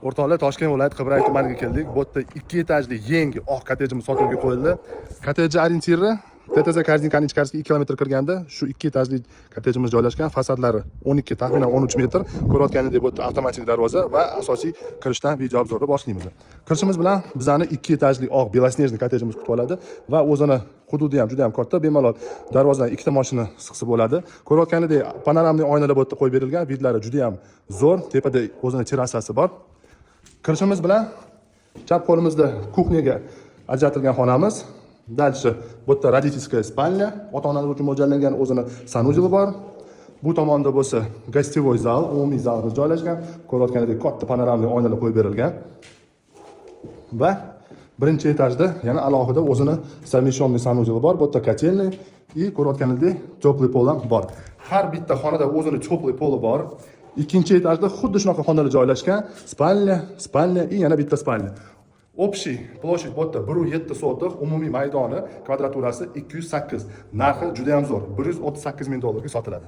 O'rtoqlar, Toshkent viloyati Qibray tumaniga keldik. Bu yerda 2 etajli yangi oq kottejimiz sotuvga qo'yildi. Kottejning orientiri TTZ Korzinkaning ichkarisiga 2 kilometr kirganda shu 2 etajli kottejimiz joylashgan. Fasadlari 12, taxminan 13 metr. Ko'rayotganingizdek bu yerda avtomatik darvoza va asosiy kirishdan videoobzorni boshlaymiz. Kirishimiz bilan bizani 2 etajli oq belosnejniy kottejimiz kutib oladi va o'zini hududi ham juda ham katta. Bemalol darvozadan 2 ta mashina siqsa bo'ladi. Ko'rayotganingizdek panoramli oynalar bu yerda qo'yib berilgan. Vidlari juda ham zo'r. Tepada o'zini terrasasi bor. Kirishimiz bilan chap qo'limizda kuxnyaga ajratilgan xonamiz. Dальше bu yerda родительская spalnya, ota-onalar uchun mo'ljallangan o'zini sanuzeli bor. Bu tomonda bo'lsa gostivoy zal, umumiy zalimiz joylashgan. Ko'rayotganingizda katta panoramli oynalar qo'yib berilgan. Va birinchi etajda yana alohida o'zini совмещенный sanuzeli bor. Bu yerda kotelniy и ko'rayotganingizda теплый pol ham bor. Har bitta xonada o'zini теплый poli bor. Ikkinchi etajda xuddi shunaqa xonalar joylashgan. Spalnya и yana bitta spalnya. Общий площадь bu yerda 1,7 sotix, umumiy maydoni kvadraturasi 208. Narxi juda ham zo'r. $138 ming ga sotiladi.